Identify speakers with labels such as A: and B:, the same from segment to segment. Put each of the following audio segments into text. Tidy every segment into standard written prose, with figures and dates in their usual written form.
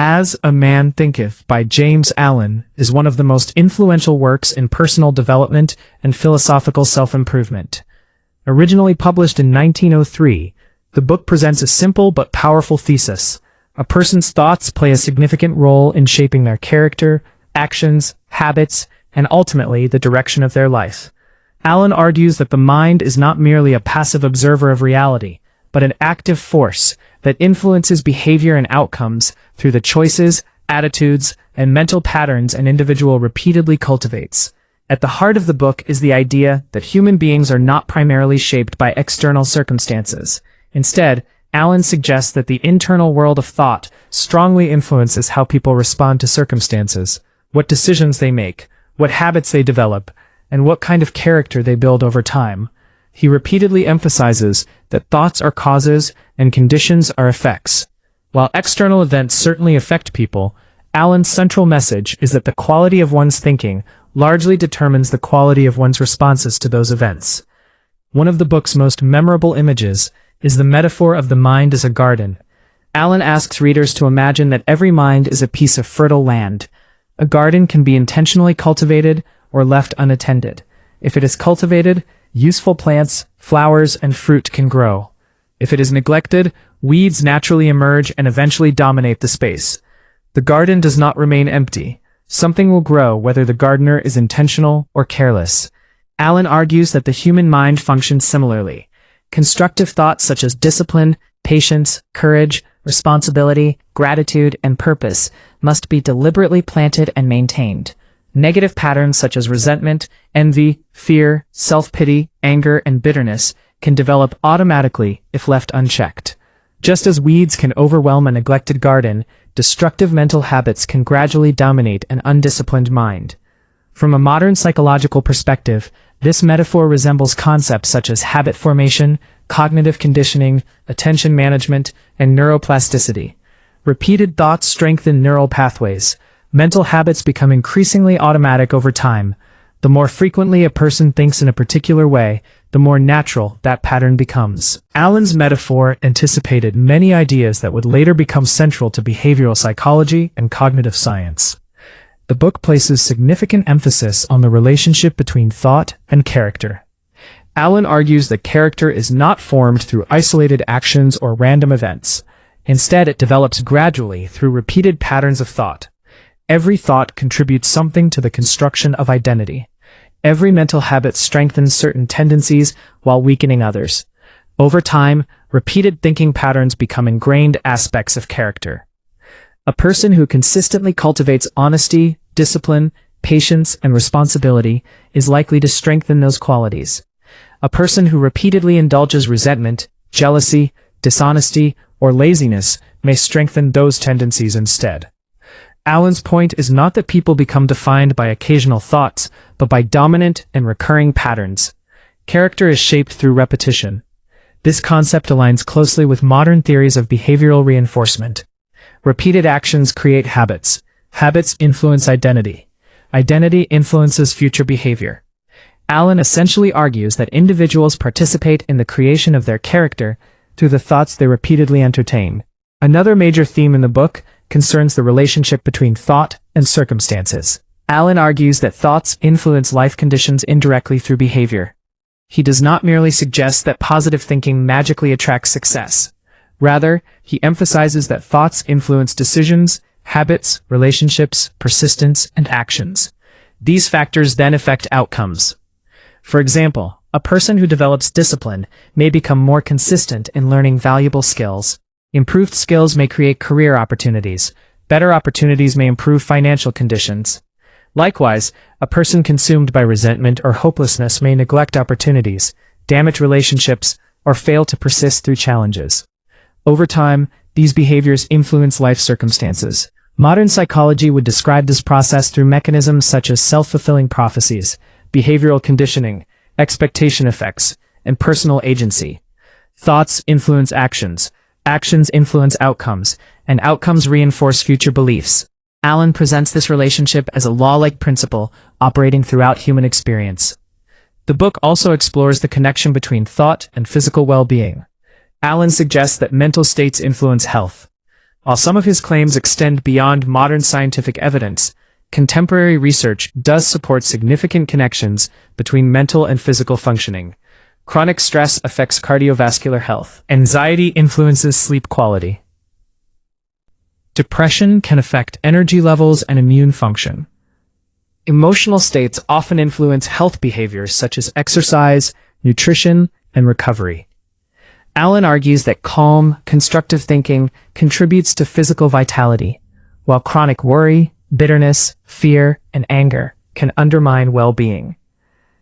A: As a Man Thinketh by James Allen is one of the most influential works in personal development and philosophical self-improvement. Originally published in 1903, the book presents a simple but powerful thesis. A person's thoughts play a significant role in shaping their character, actions, habits, and ultimately the direction of their life. Allen argues that the mind is not merely a passive observer of reality, but an active force that influences behavior and outcomes through the choices, attitudes, and mental patterns an individual repeatedly cultivates. At the heart of the book is the idea that human beings are not primarily shaped by external circumstances. Instead, Allen suggests that the internal world of thought strongly influences how people respond to circumstances, what decisions they make, what habits they develop, and what kind of character they build over time. He repeatedly emphasizes that thoughts are causes and conditions are effects. While external events certainly affect people, Allen's central message is that the quality of one's thinking largely determines the quality of one's responses to those events. One of the book's most memorable images is the metaphor of the mind as a garden. Allen asks readers to imagine that every mind is a piece of fertile land. A garden can be intentionally cultivated or left unattended. If it is cultivated, useful plants, flowers, and fruit can grow. If it is neglected, weeds naturally emerge and eventually dominate the space. The garden does not remain empty. Something will grow whether the gardener is intentional or careless. Allen argues that the human mind functions similarly. Constructive thoughts such as discipline, patience, courage, responsibility, gratitude, and purpose must be deliberately planted and maintained. Negative patterns such as resentment, envy, fear, self-pity, anger, and bitterness can develop automatically if left unchecked. Just as weeds can overwhelm a neglected garden, destructive mental habits can gradually dominate an undisciplined mind. From a modern psychological perspective, this metaphor resembles concepts such as habit formation, cognitive conditioning, attention management, and neuroplasticity. Repeated thoughts strengthen neural pathways. Mental habits become increasingly automatic over time. The more frequently a person thinks in a particular way, the more natural that pattern becomes. Allen's metaphor anticipated many ideas that would later become central to behavioral psychology and cognitive science. The book places significant emphasis on the relationship between thought and character. Allen argues that character is not formed through isolated actions or random events. Instead, it develops gradually through repeated patterns of thought. Every thought contributes something to the construction of identity. Every mental habit strengthens certain tendencies while weakening others. Over time, repeated thinking patterns become ingrained aspects of character. A person who consistently cultivates honesty, discipline, patience, and responsibility is likely to strengthen those qualities. A person who repeatedly indulges resentment, jealousy, dishonesty, or laziness may strengthen those tendencies instead. Allen's point is not that people become defined by occasional thoughts, but by dominant and recurring patterns. Character is shaped through repetition. This concept aligns closely with modern theories of behavioral reinforcement. Repeated actions create habits. Habits influence identity. Identity influences future behavior. Allen essentially argues that individuals participate in the creation of their character through the thoughts they repeatedly entertain. Another major theme in the book concerns the relationship between thought and circumstances. Allen argues that thoughts influence life conditions indirectly through behavior. He does not merely suggest that positive thinking magically attracts success. Rather, he emphasizes that thoughts influence decisions, habits, relationships, persistence, and actions. These factors then affect outcomes. For example, a person who develops discipline may become more consistent in learning valuable skills. Improved skills may create career opportunities. Better opportunities may improve financial conditions. Likewise, a person consumed by resentment or hopelessness may neglect opportunities, damage relationships, or fail to persist through challenges. Over time, these behaviors influence life circumstances. Modern psychology would describe this process through mechanisms such as self-fulfilling prophecies, behavioral conditioning, expectation effects, and personal agency. Thoughts influence actions. Actions influence outcomes, and outcomes reinforce future beliefs. Allen presents this relationship as a law-like principle operating throughout human experience. The book also explores the connection between thought and physical well-being. Allen suggests that mental states influence health. While some of his claims extend beyond modern scientific evidence, contemporary research does support significant connections between mental and physical functioning. Chronic stress affects cardiovascular health. Anxiety influences sleep quality. Depression can affect energy levels and immune function. Emotional states often influence health behaviors such as exercise, nutrition, and recovery. Allen argues that calm, constructive thinking contributes to physical vitality, while chronic worry, bitterness, fear, and anger can undermine well-being.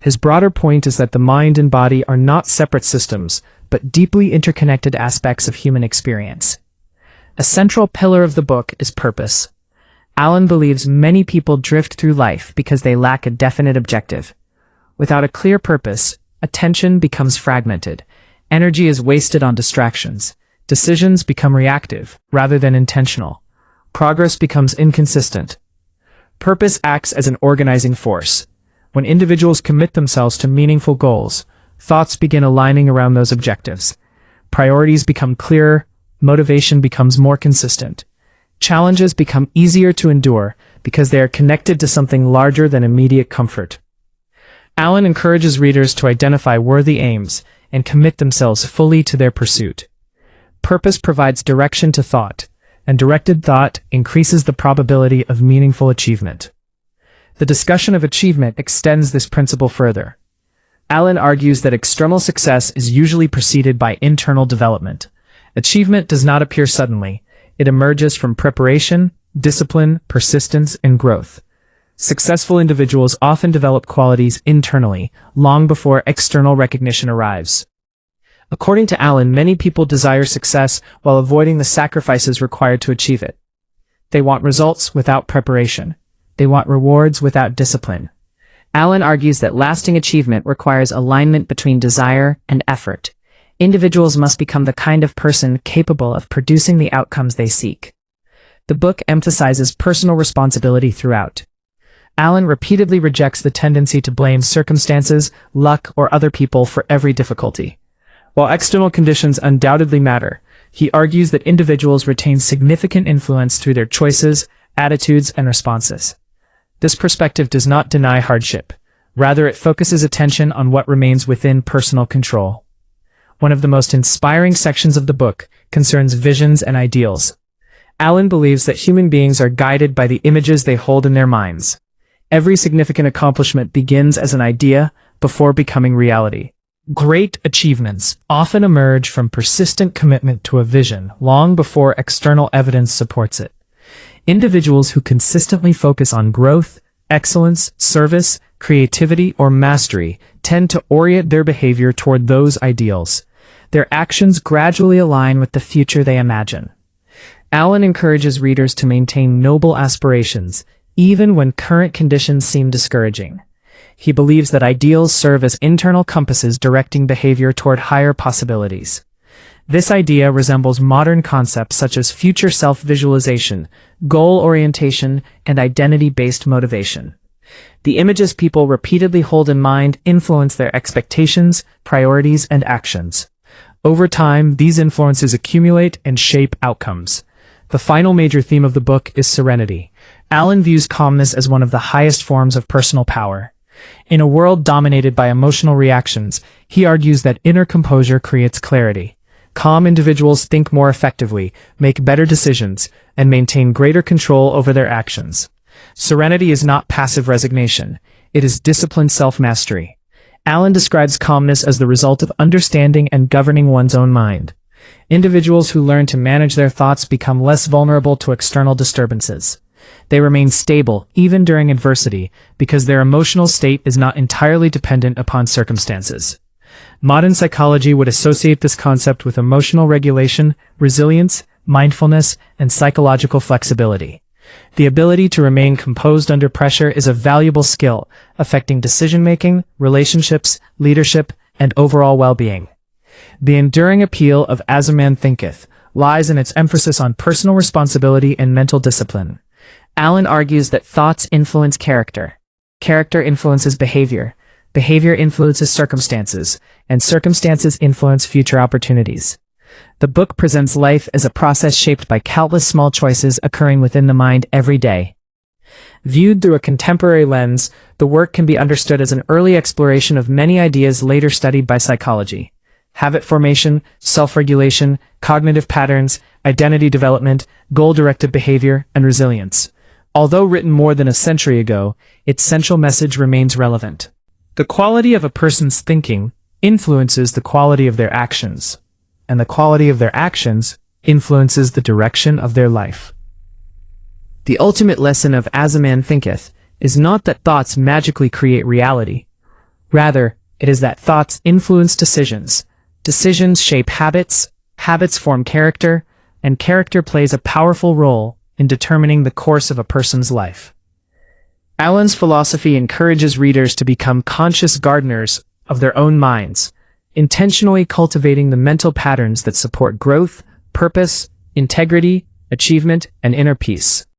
A: His broader point is that the mind and body are not separate systems, but deeply interconnected aspects of human experience. A central pillar of the book is purpose. Allen believes many people drift through life because they lack a definite objective. Without a clear purpose, attention becomes fragmented, energy is wasted on distractions, decisions become reactive rather than intentional, progress becomes inconsistent. Purpose acts as an organizing force. When individuals commit themselves to meaningful goals, thoughts begin aligning around those objectives. Priorities become clearer, motivation becomes more consistent. Challenges become easier to endure because they are connected to something larger than immediate comfort. Allen encourages readers to identify worthy aims and commit themselves fully to their pursuit. Purpose provides direction to thought, and directed thought increases the probability of meaningful achievement. The discussion of achievement extends this principle further. Allen argues that external success is usually preceded by internal development. Achievement does not appear suddenly. It emerges from preparation, discipline, persistence, and growth. Successful individuals often develop qualities internally, long before external recognition arrives. According to Allen, many people desire success while avoiding the sacrifices required to achieve it. They want results without preparation. They want rewards without discipline. Allen argues that lasting achievement requires alignment between desire and effort. Individuals must become the kind of person capable of producing the outcomes they seek. The book emphasizes personal responsibility throughout. Allen repeatedly rejects the tendency to blame circumstances, luck, or other people for every difficulty. While external conditions undoubtedly matter, he argues that individuals retain significant influence through their choices, attitudes, and responses. This perspective does not deny hardship. Rather, it focuses attention on what remains within personal control. One of the most inspiring sections of the book concerns visions and ideals. Allen believes that human beings are guided by the images they hold in their minds. Every significant accomplishment begins as an idea before becoming reality. Great achievements often emerge from persistent commitment to a vision long before external evidence supports it. Individuals who consistently focus on growth, excellence, service, creativity, or mastery tend to orient their behavior toward those ideals. Their actions gradually align with the future they imagine. Allen encourages readers to maintain noble aspirations, even when current conditions seem discouraging. He believes that ideals serve as internal compasses directing behavior toward higher possibilities. This idea resembles modern concepts such as future self-visualization, goal orientation, and identity-based motivation. The images people repeatedly hold in mind influence their expectations, priorities, and actions. Over time, these influences accumulate and shape outcomes. The final major theme of the book is serenity. Allen views calmness as one of the highest forms of personal power. In a world dominated by emotional reactions, he argues that inner composure creates clarity. Calm individuals think more effectively, make better decisions, and maintain greater control over their actions. Serenity is not passive resignation. It is disciplined self-mastery. Allen describes calmness as the result of understanding and governing one's own mind. Individuals who learn to manage their thoughts become less vulnerable to external disturbances. They remain stable, even during adversity, because their emotional state is not entirely dependent upon circumstances. Modern psychology would associate this concept with emotional regulation, resilience, mindfulness, and psychological flexibility. The ability to remain composed under pressure is a valuable skill, affecting decision-making, relationships, leadership, and overall well-being. The enduring appeal of As a Man Thinketh lies in its emphasis on personal responsibility and mental discipline. Allen argues that thoughts influence character. Character influences behavior. Behavior influences circumstances, and circumstances influence future opportunities. The book presents life as a process shaped by countless small choices occurring within the mind every day. Viewed through a contemporary lens, the work can be understood as an early exploration of many ideas later studied by psychology: habit formation, self-regulation, cognitive patterns, identity development, goal-directed behavior, and resilience. Although written more than a century ago, its central message remains relevant. The quality of a person's thinking influences the quality of their actions, and the quality of their actions influences the direction of their life. The ultimate lesson of As a Man Thinketh is not that thoughts magically create reality. Rather, it is that thoughts influence decisions. Decisions shape habits, habits form character, and character plays a powerful role in determining the course of a person's life. Allen's philosophy encourages readers to become conscious gardeners of their own minds, intentionally cultivating the mental patterns that support growth, purpose, integrity, achievement, and inner peace.